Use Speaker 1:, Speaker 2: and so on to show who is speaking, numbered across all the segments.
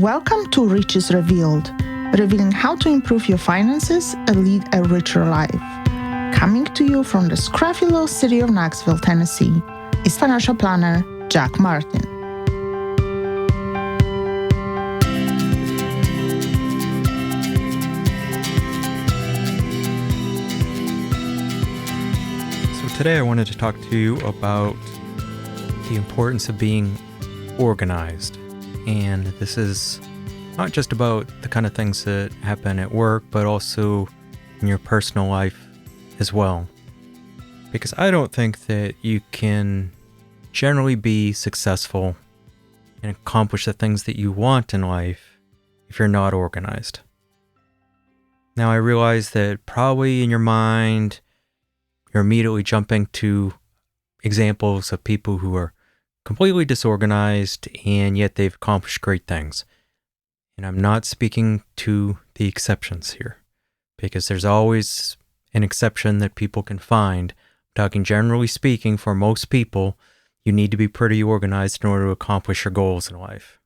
Speaker 1: Welcome to Riches Revealed, revealing how to improve your finances and lead a richer life. Coming to you from the scruffy little city of Knoxville, Tennessee, is financial planner Jack Martin.
Speaker 2: So today I wanted to talk to you about the importance of being organized. And this is not just about the kind of things that happen at work, but also in your personal life as well. Because I don't think that you can generally be successful and accomplish the things that you want in life if you're not organized. Now, I realize that probably in your mind, you're immediately jumping to examples of people who are completely disorganized, and yet they've accomplished great things. And I'm not speaking to the exceptions here, because there's always an exception that people can find. I'm talking generally speaking, for most people, you need to be pretty organized in order to accomplish your goals in life.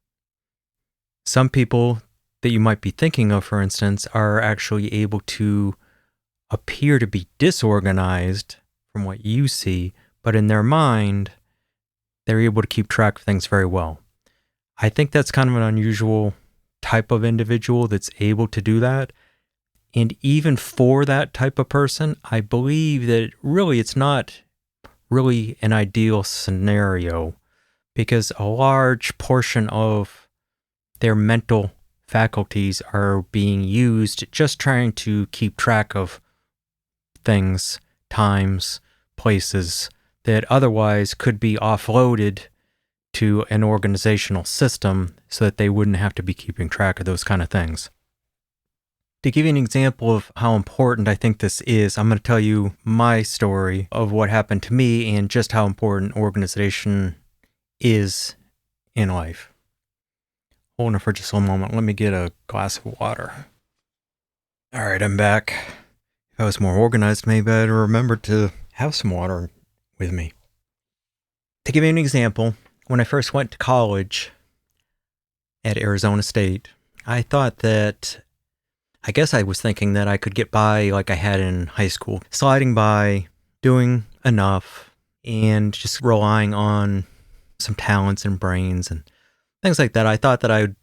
Speaker 2: Some people that you might be thinking of, for instance, are actually able to appear to be disorganized from what you see, but in their mind, they're able to keep track of things very well. I think that's kind of an unusual type of individual that's able to do that. And even for that type of person, I believe that really it's not really an ideal scenario, because a large portion of their mental faculties are being used just trying to keep track of things, times, places that otherwise could be offloaded to an organizational system so that they wouldn't have to be keeping track of those kind of things. To give you an example of how important I think this is, I'm going to tell you my story of what happened to me and just how important organization is in life. Hold on for just a moment. Let me get a glass of water. All right, I'm back. If I was more organized, maybe I'd remember to have some water with me. To give you an example, when I first went to college at Arizona State, I thought that, I guess I was thinking that I could get by like I had in high school, sliding by, doing enough, and just relying on some talents and brains and things like that. I thought that I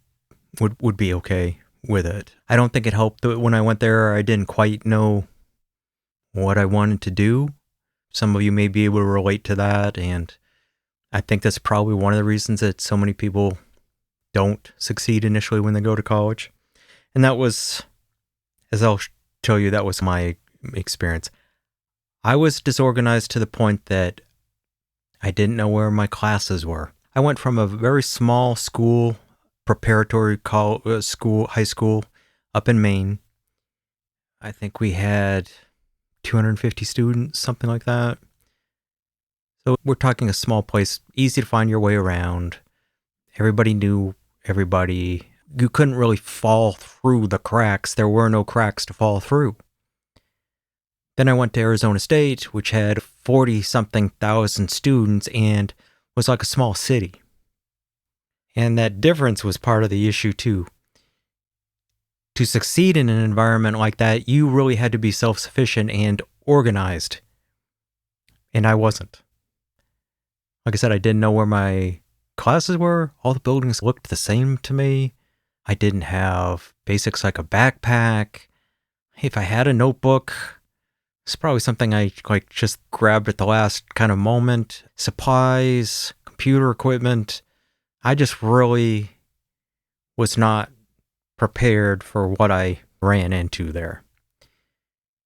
Speaker 2: would be okay with it. I don't think it helped that when I went there, I didn't quite know what I wanted to do. Some of you may be able to relate to that, and I think that's probably one of the reasons that so many people don't succeed initially when they go to college. And that was, as I'll tell you, that was my experience. I was disorganized to the point that I didn't know where my classes were. I went from a very small school, preparatory school, high school, up in Maine. I think we had 250 students, something like that. So we're talking a small place, easy to find your way around. Everybody knew everybody. You couldn't really fall through the cracks. There were no cracks to fall through. Then I went to Arizona State, which had 40-something thousand students and was like a small city. And that difference was part of the issue too. To succeed in an environment like that, you really had to be self-sufficient and organized. And I wasn't. Like I said, I didn't know where my classes were. All the buildings looked the same to me. I didn't have basics like a backpack. If I had a notebook, it's probably something I just grabbed at the last kind of moment. Supplies, computer equipment. I just really was not prepared for what I ran into there.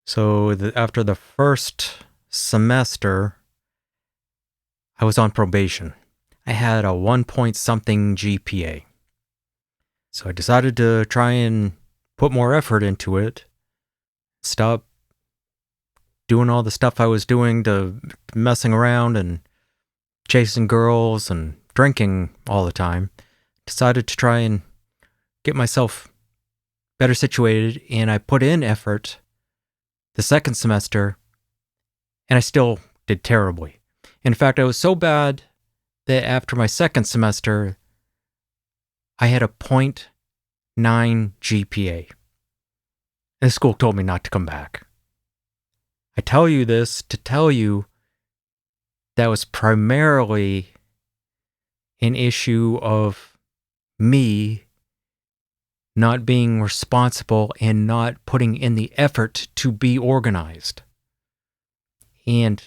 Speaker 2: So after the first semester, I was on probation. I had a 1-point-something GPA. So I decided to try and put more effort into it, stop doing all the stuff I was doing, to messing around and chasing girls and drinking all the time. Decided to try and get myself better situated, and I put in effort the second semester, and I still did terribly. In fact, I was so bad that after my second semester, I had a 0.9 GPA. And the school told me not to come back. I tell you this to tell you that was primarily an issue of me not being responsible and not putting in the effort to be organized. And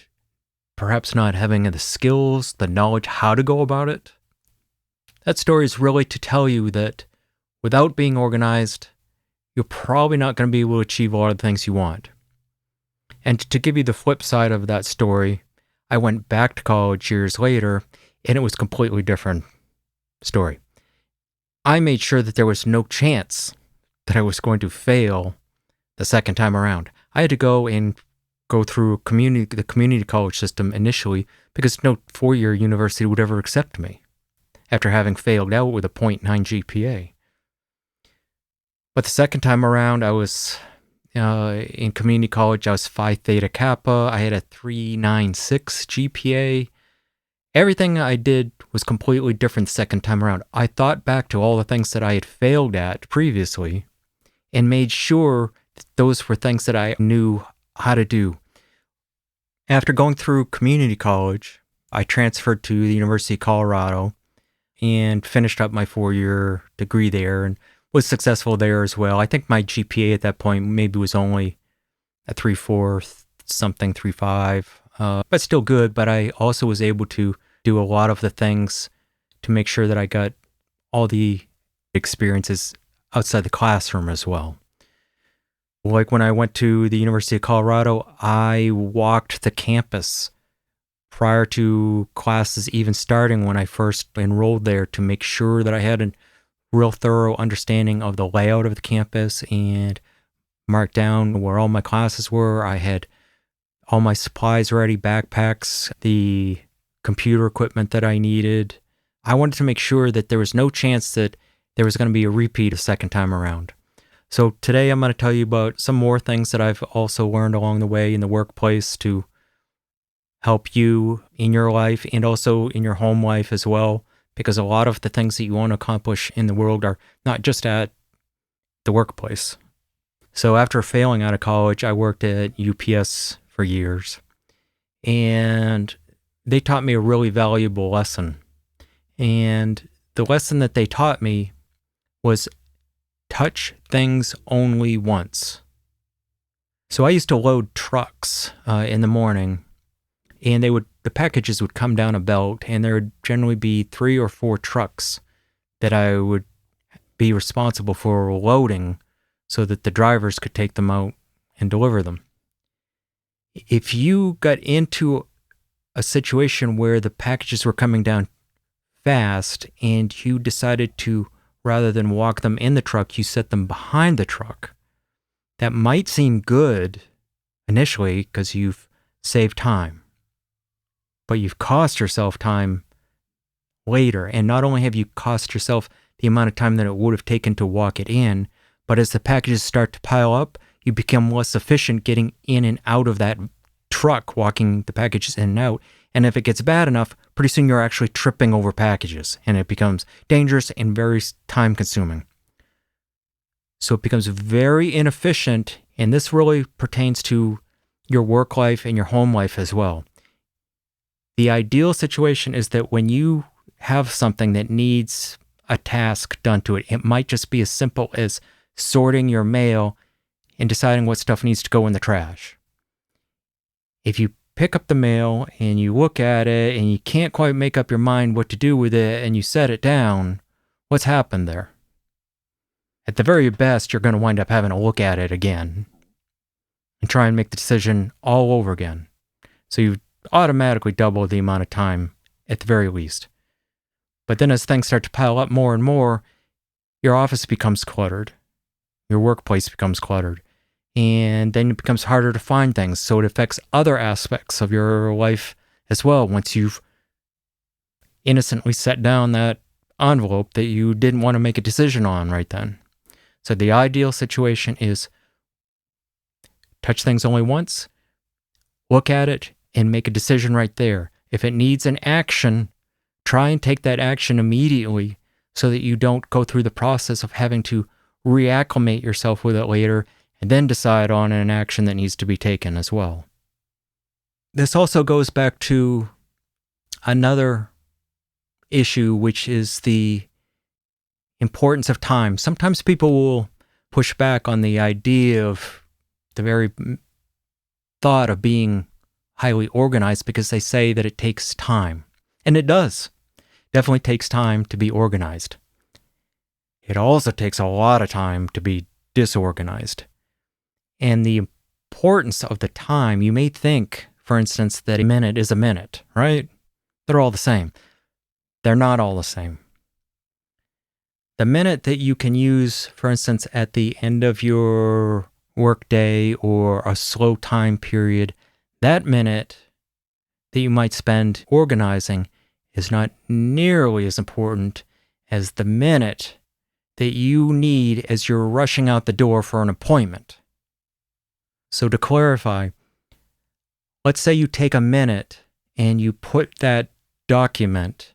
Speaker 2: perhaps not having the skills, the knowledge how to go about it. That story is really to tell you that without being organized, you're probably not going to be able to achieve a lot of the things you want. And to give you the flip side of that story, I went back to college years later, and it was a completely different story. I made sure that there was no chance that I was going to fail the second time around. I had to go through the community college system initially because no four-year university would ever accept me after having failed out with a 0.9 GPA. But the second time around, I was in community college. I was Phi Theta Kappa. I had a 396 GPA. Everything I did was completely different the second time around. I thought back to all the things that I had failed at previously and made sure that those were things that I knew how to do. After going through community college, I transferred to the University of Colorado and finished up my 4-year degree there and was successful there as well. I think my GPA at that point maybe was only a 3.4 something, 3.5, but still good. But I also was able to do a lot of the things to make sure that I got all the experiences outside the classroom as well. Like when I went to the University of Colorado, I walked the campus prior to classes even starting when I first enrolled there to make sure that I had a real thorough understanding of the layout of the campus and marked down where all my classes were. I had all my supplies ready, backpacks, the computer equipment that I needed. I wanted to make sure that there was no chance that there was going to be a repeat a second time around. So today I'm going to tell you about some more things that I've also learned along the way in the workplace to help you in your life and also in your home life as well, because a lot of the things that you want to accomplish in the world are not just at the workplace. So after failing out of college, I worked at UPS for years, and they taught me a really valuable lesson. And the lesson that they taught me was touch things only once. So I used to load trucks in the morning, and the packages would come down a belt, and there would generally be 3 or 4 trucks that I would be responsible for loading so that the drivers could take them out and deliver them. If you got into a situation where the packages were coming down fast and you decided to, rather than walk them in the truck, you set them behind the truck, that might seem good initially because you've saved time. But you've cost yourself time later. And not only have you cost yourself the amount of time that it would have taken to walk it in, but as the packages start to pile up, you become less efficient getting in and out of that truck, walking the packages in and out. And if it gets bad enough, pretty soon you're actually tripping over packages, and it becomes dangerous and very time consuming. So it becomes very inefficient, and this really pertains to your work life and your home life as well. The ideal situation is that when you have something that needs a task done to it, it might just be as simple as sorting your mail and deciding what stuff needs to go in the trash. If you pick up the mail and you look at it and you can't quite make up your mind what to do with it and you set it down, what's happened there? At the very best, you're going to wind up having to look at it again and try and make the decision all over again. So you automatically double the amount of time at the very least. But then as things start to pile up more and more, your office becomes cluttered. Your workplace becomes cluttered. And then it becomes harder to find things. So it affects other aspects of your life as well once you've innocently set down that envelope that you didn't want to make a decision on right then. So the ideal situation is touch things only once, look at it, and make a decision right there. If it needs an action, try and take that action immediately so that you don't go through the process of having to reacclimate yourself with it later, and then decide on an action that needs to be taken as well. This also goes back to another issue, which is the importance of time. Sometimes people will push back on the idea of the very thought of being highly organized because they say that it takes time. And it does. Definitely takes time to be organized. It also takes a lot of time to be disorganized. And the importance of the time, you may think, for instance, that a minute is a minute, right? They're all the same. They're not all the same. The minute that you can use, for instance, at the end of your workday or a slow time period, that minute that you might spend organizing is not nearly as important as the minute that you need as you're rushing out the door for an appointment. So to clarify, let's say you take a minute and you put that document,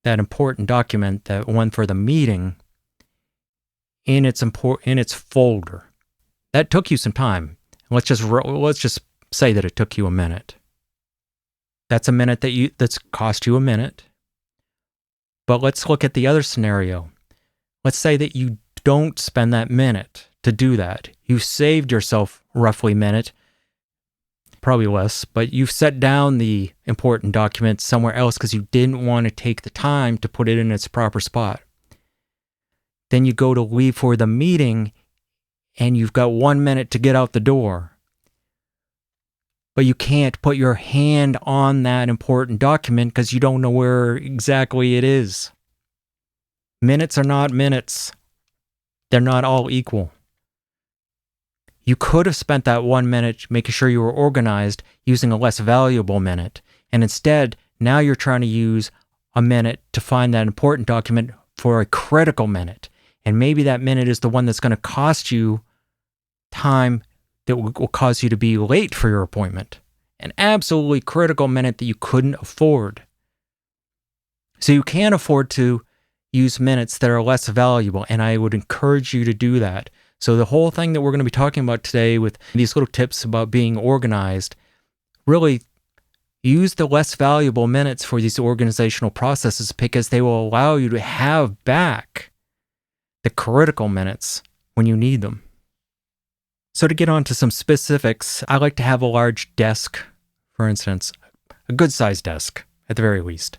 Speaker 2: that important document, that one for the meeting, in its folder. That took you some time. Let's just say that it took you a minute. That's a minute that's cost you a minute. But let's look at the other scenario. Let's say that you don't spend that minute to do that. You saved yourself roughly a minute, probably less, but you've set down the important document somewhere else because you didn't want to take the time to put it in its proper spot. Then you go to leave for the meeting and you've got 1 minute to get out the door. But you can't put your hand on that important document because you don't know where exactly it is. Minutes are not minutes. They're not all equal. You could have spent that 1 minute making sure you were organized using a less valuable minute. And instead, now you're trying to use a minute to find that important document for a critical minute. And maybe that minute is the one that's going to cost you time that will cause you to be late for your appointment. An absolutely critical minute that you couldn't afford. So you can't afford to use minutes that are less valuable, and I would encourage you to do that. So the whole thing that we're going to be talking about today with these little tips about being organized, really use the less valuable minutes for these organizational processes because they will allow you to have back the critical minutes when you need them. So to get on to some specifics, I like to have a large desk, for instance, a good-sized desk at the very least.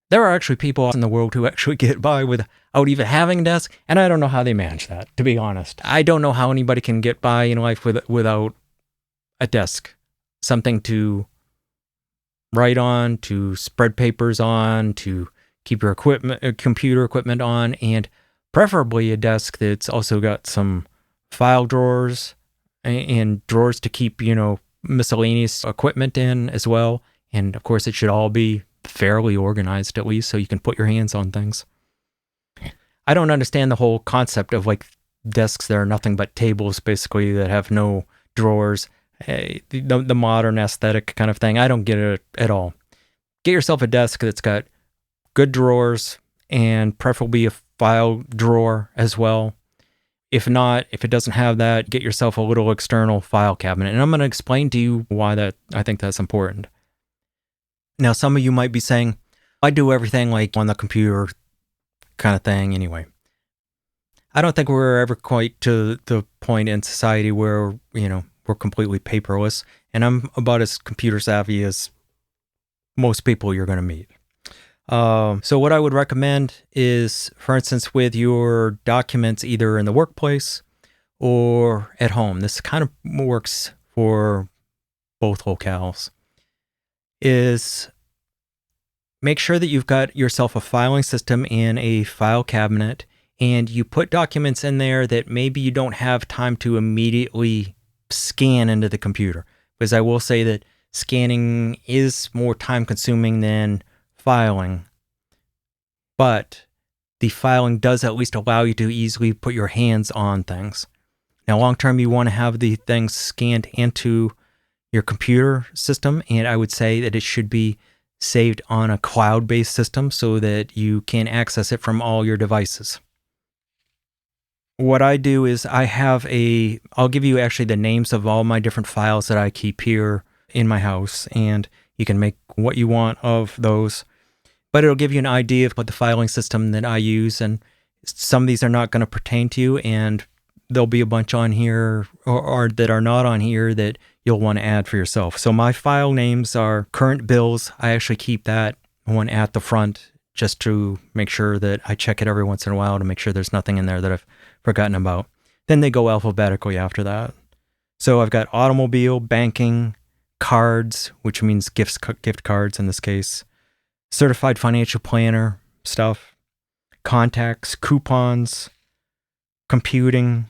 Speaker 2: There are actually people in the world who actually get by without even having a desk, and I don't know how they manage that, to be honest. I don't know how anybody can get by in life without a desk, something to write on, to spread papers on, to keep your computer equipment on, and preferably a desk that's also got some file drawers and drawers to keep, miscellaneous equipment in as well. And of course, it should all be fairly organized at least so you can put your hands on things. I don't understand the whole concept of like desks that are nothing but tables basically that have no drawers, the modern aesthetic kind of thing. I don't get it at all. Get yourself a desk that's got good drawers and preferably a file drawer as well. If not, if it doesn't have that, get yourself a little external file cabinet. And I'm going to explain to you why I think that's important. Now, some of you might be saying, I do everything like on the computer kind of thing anyway. I don't think we're ever quite to the point in society where, we're completely paperless. And I'm about as computer savvy as most people you're going to meet. So what I would recommend is, for instance, with your documents either in the workplace or at home, this kind of works for both locales, is make sure that you've got yourself a filing system in a file cabinet and you put documents in there that maybe you don't have time to immediately scan into the computer. Because I will say that scanning is more time consuming than filing, but the filing does at least allow you to easily put your hands on things. Now, long term, you want to have the things scanned into your computer system, and I would say that it should be saved on a cloud-based system so that you can access it from all your devices. what I do is I'll give you actually the names of all my different files that I keep here in my house, and you can make what you want of those. But it'll give you an idea of what the filing system that I use, and some of these are not going to pertain to you, and there'll be a bunch on here or that are not on here that you'll want to add for yourself. So my file names are current bills. I actually keep that one at the front just to make sure that I check it every once in a while to make sure there's nothing in there that I've forgotten about. Then they go alphabetically after that. So I've got automobile, banking, cards, which means gift cards in this case, certified financial planner stuff, contacts, coupons, computing,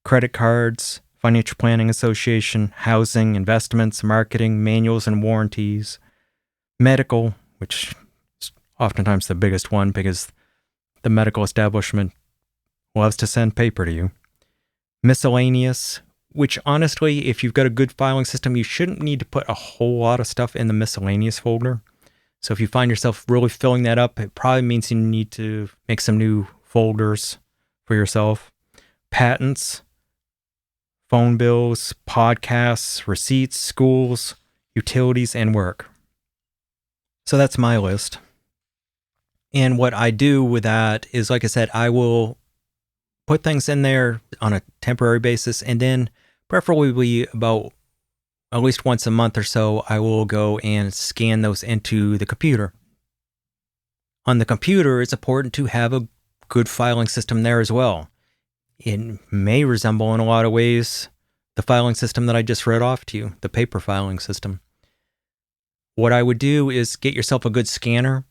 Speaker 2: credit cards, financial planning association, housing, investments, marketing, manuals and warranties, medical, which is oftentimes the biggest one because the medical establishment loves to send paper to you, miscellaneous, which honestly, if you've got a good filing system, you shouldn't need to put a whole lot of stuff in the miscellaneous folder. So if you find yourself really filling that up, it probably means you need to make some new folders for yourself. Patents, phone bills, podcasts, receipts, schools, utilities, and work. So that's my list. And what I do with that is, like I said, I will put things in there on a temporary basis, and then preferably about at least once a month or so, I will go and scan those into the computer. On the computer, it's important to have a good filing system there as well. It may resemble in a lot of ways the filing system that I just read off to you, the paper filing system. What I would do is get yourself a good scanner.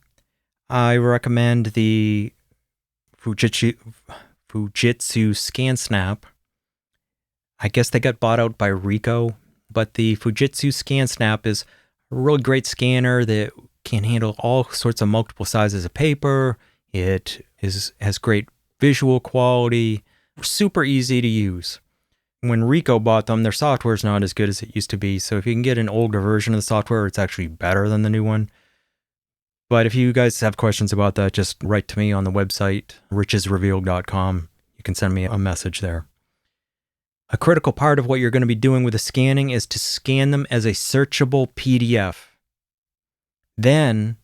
Speaker 2: I recommend the Fujitsu ScanSnap. I guess they got bought out by Ricoh, but the Fujitsu ScanSnap is a really great scanner that can handle all sorts of multiple sizes of paper. It has great visual quality, super easy to use. When Ricoh bought them, their software is not as good as it used to be. So if you can get an older version of the software, it's actually better than the new one. But if you guys have questions about that, just write to me on the website, richesrevealed.com. You can send me a message there. A critical part of what you're going to be doing with the scanning is to scan them as a searchable PDF. Then,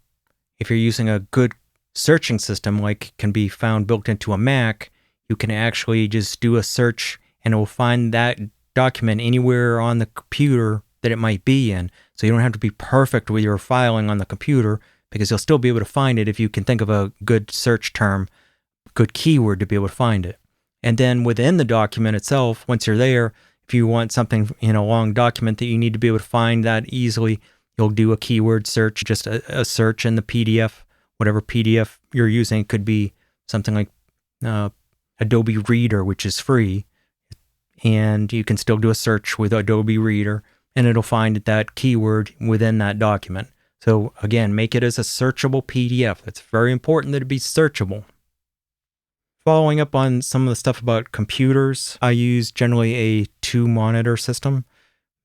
Speaker 2: if you're using a good searching system like can be found built into a Mac, you can actually just do a search and it will find that document anywhere on the computer that it might be in. So you don't have to be perfect with your filing on the computer because you'll still be able to find it if you can think of a good search term, good keyword to be able to find it. And then within the document itself, once you're there, if you want something in a long document that you need to be able to find that easily, you'll do a keyword search, just a search in the PDF, whatever PDF you're using. It could be something like Adobe Reader, which is free. And you can still do a search with Adobe Reader, and it'll find that keyword within that document. So again, make it as a searchable PDF. It's very important that it be searchable. Following up on some of the stuff about computers, I use generally a 2-monitor system.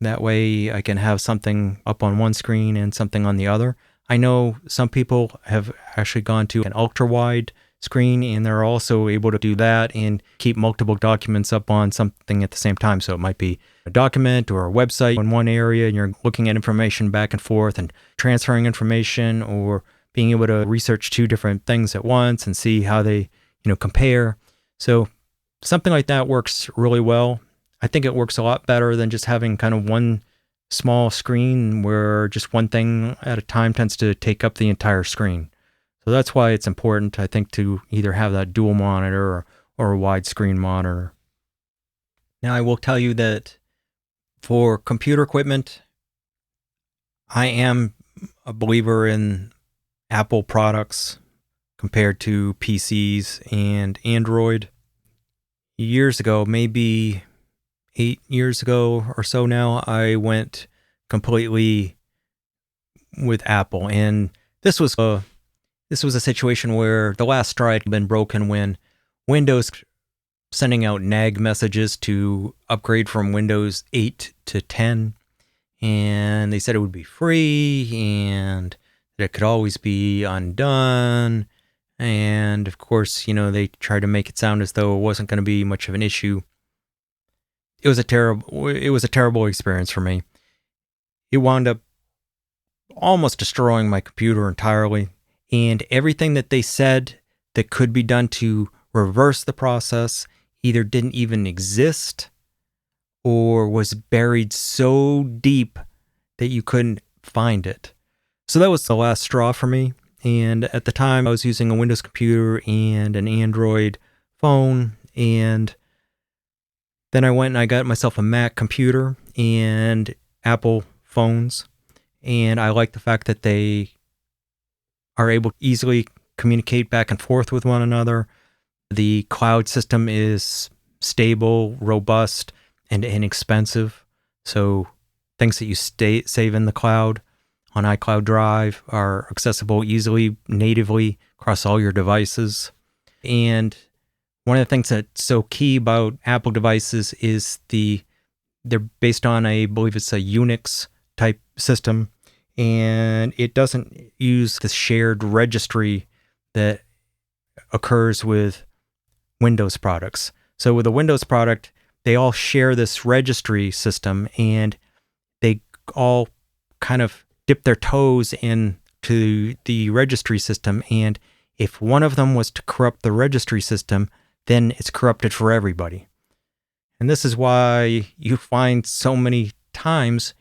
Speaker 2: That way I can have something up on one screen and something on the other. I know some people have actually gone to an ultra-wide screen, and they're also able to do that and keep multiple documents up on something at the same time. So it might be a document or a website in one area, and you're looking at information back and forth and transferring information, or being able to research 2 different things at once and see how they compare. So something like that works really well. I think it works a lot better than just having kind of one small screen where just one thing at a time tends to take up the entire screen. So that's why it's important, I think, to either have that dual monitor or a widescreen monitor. Now, I will tell you that for computer equipment, I am a believer in Apple products compared to PCs and Android. Years ago, maybe 8 years ago or so now, I went completely with Apple. And this was a situation where the last straw had been broken when Windows sending out nag messages to upgrade from Windows 8 to 10. And they said it would be free and that it could always be undone. And of course, they tried to make it sound as though it wasn't going to be much of an issue. It was a terrible experience for me. It wound up almost destroying my computer entirely, and everything that they said that could be done to reverse the process either didn't even exist or was buried so deep that you couldn't find it. So that was the last straw for me. And at the time, I was using a Windows computer and an Android phone. And then I went and I got myself a Mac computer and Apple phones. And I like the fact that they are able to easily communicate back and forth with one another. The cloud system is stable, robust, and inexpensive. So things that you save in the cloud on iCloud Drive are accessible easily, natively across all your devices. And one of the things that's so key about Apple devices is they're based on I believe it's a Unix type system, and it doesn't use the shared registry that occurs with Windows products. So with a Windows product, they all share this registry system, and they all kind of dip their toes into the registry system. And if one of them was to corrupt the registry system, then it's corrupted for everybody. And this is why you find so many times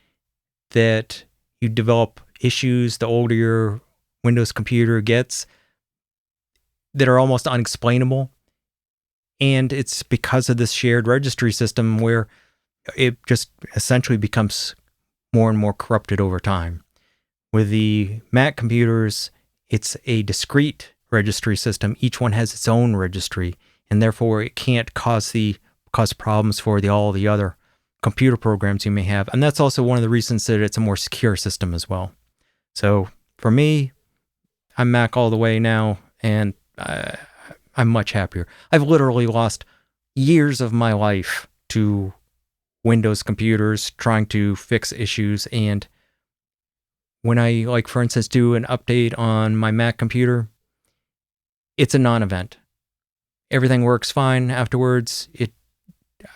Speaker 2: that you develop issues the older your Windows computer gets that are almost unexplainable. And it's because of this shared registry system where it just essentially becomes more and more corrupted over time. With the Mac computers, it's a discrete registry system. Each one has its own registry, and therefore it can't cause problems for all the other computer programs you may have. And that's also one of the reasons that it's a more secure system as well. So for me, I'm Mac all the way now, and I'm much happier. I've literally lost years of my life to Windows computers trying to fix issues. And when I, like, for instance, do an update on my Mac computer, it's a non-event. Everything works fine afterwards.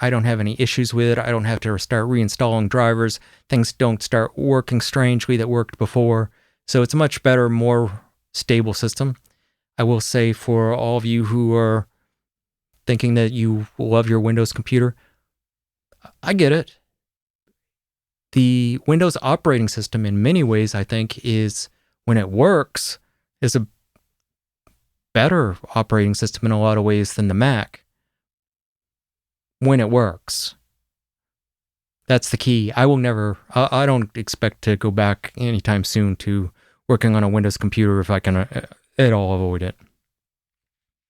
Speaker 2: I don't have any issues with it. I don't have to start reinstalling drivers. Things don't start working strangely that worked before. So it's a much better, more stable system. I will say, for all of you who are thinking that you love your Windows computer, I get it. The Windows operating system, in many ways, I think, when it works, is a better operating system in a lot of ways than the Mac. When it works. That's the key. I don't expect to go back anytime soon to working on a Windows computer if I can at all avoid it.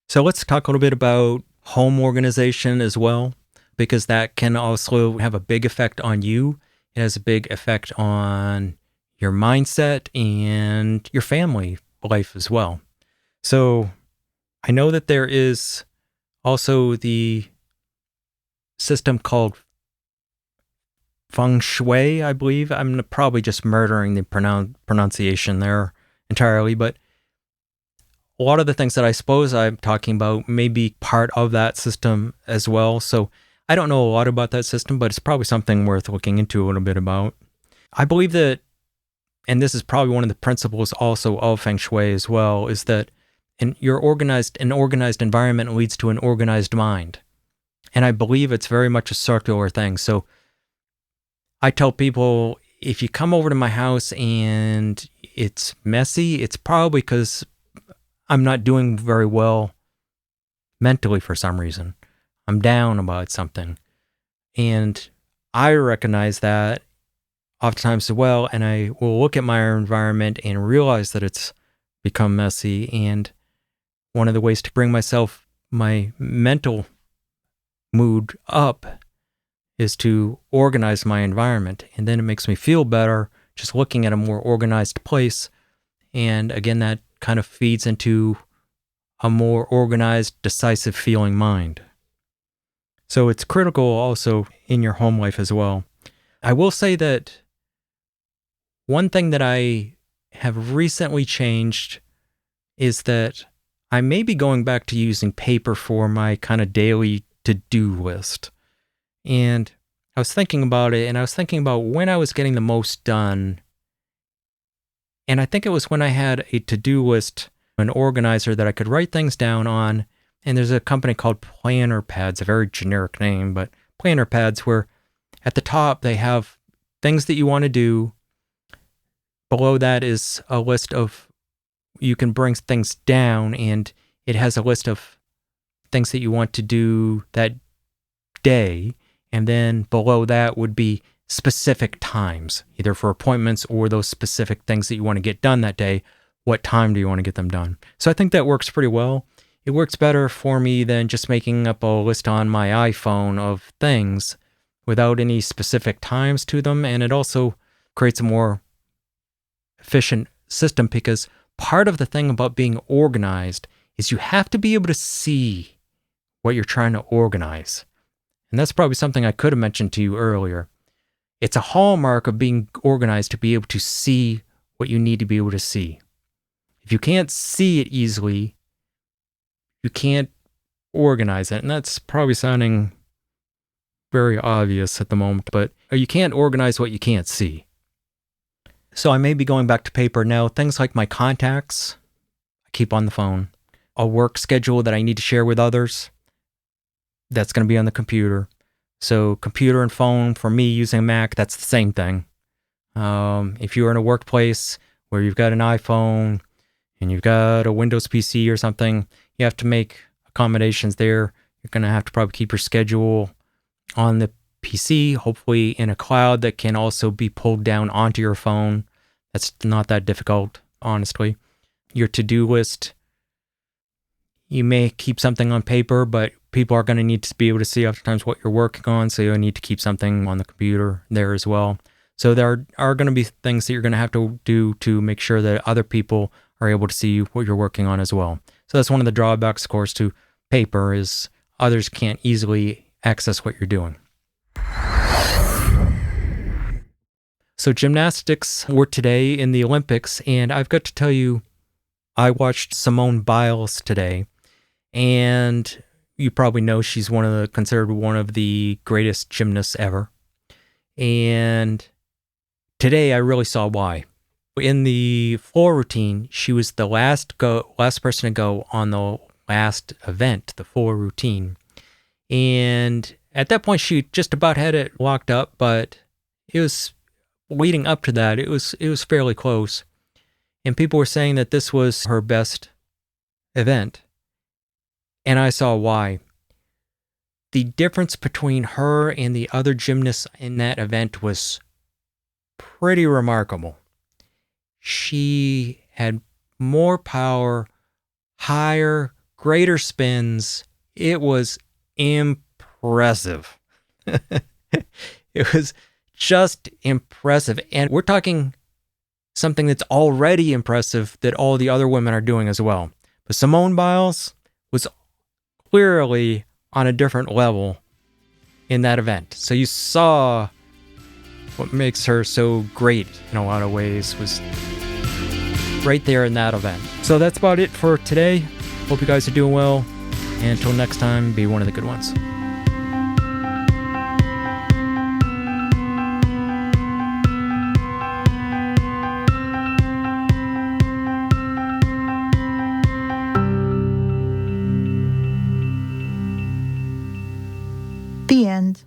Speaker 2: So let's talk a little bit about home organization as well, because that can also have a big effect on you. It has a big effect on your mindset and your family life as well. So I know that there is also the system called feng shui, I believe. I'm probably just murdering the pronunciation there entirely, but a lot of the things that I suppose I'm talking about may be part of that system as well. So I don't know a lot about that system, but it's probably something worth looking into a little bit about. I believe that, and this is probably one of the principles also of feng shui as well, is that an organized environment leads to an organized mind. And I believe it's very much a circular thing. So I tell people, if you come over to my house and it's messy, it's probably because I'm not doing very well mentally for some reason. I'm down about something. And I recognize that oftentimes as well, and I will look at my environment and realize that it's become messy. And one of the ways to bring my mental mood up is to organize my environment. And then it makes me feel better just looking at a more organized place. And again, that kind of feeds into a more organized, decisive feeling mind. So it's critical also in your home life as well. I will say that one thing that I have recently changed is that I may be going back to using paper for my kind of daily to-do list. And I was thinking about it, and I was thinking about when I was getting the most done. And I think it was when I had a to-do list, an organizer that I could write things down on. And there's a company called Planner Pads, a very generic name, but Planner Pads, where at the top they have things that you want to do. Below that is a list of, you can bring things down, and it has a list of things that you want to do that day. And then below that would be specific times, either for appointments or those specific things that you want to get done that day. What time do you want to get them done? So I think that works pretty well. It works better for me than just making up a list on my iPhone of things without any specific times to them. And it also creates a more efficient system, because part of the thing about being organized is you have to be able to see what you're trying to organize. And that's probably something I could have mentioned to you earlier. It's a hallmark of being organized to be able to see what you need to be able to see. If you can't see it easily, you can't organize it. And that's probably sounding very obvious at the moment, but you can't organize what you can't see. So I may be going back to paper now. Things like my contacts, I keep on the phone. A work schedule that I need to share with others, that's going to be on the computer. So computer and phone, for me using a Mac, that's the same thing. If you're in a workplace where you've got an iPhone and you've got a Windows PC or something, you have to make accommodations there. You're going to have to probably keep your schedule on the PC, hopefully in a cloud that can also be pulled down onto your phone. That's not that difficult, honestly. Your to-do list, you may keep something on paper, but people are going to need to be able to see oftentimes what you're working on, so you'll need to keep something on the computer there as well. So there are going to be things that you're going to have to do to make sure that other people are able to see what you're working on as well. So that's one of the drawbacks, of course, to paper, is others can't easily access what you're doing. So gymnastics were today in the Olympics, and I've got to tell you, I watched Simone Biles today, and you probably know she's considered one of the greatest gymnasts ever. And today I really saw why. In the floor routine, she was the last person to go on the last event, the floor routine. And at that point, she just about had it locked up, but it was leading up to that, it was fairly close. And people were saying that this was her best event. And I saw why. The difference between her and the other gymnasts in that event was pretty remarkable. She had more power, higher, greater spins. It was impressive. It was just impressive. And we're talking something that's already impressive that all the other women are doing as well. But Simone Biles was clearly on a different level in that event. So you saw what makes her so great in a lot of ways was right there in that event. So that's about it for today. Hope you guys are doing well. And until next time, be one of the good ones.
Speaker 1: The end.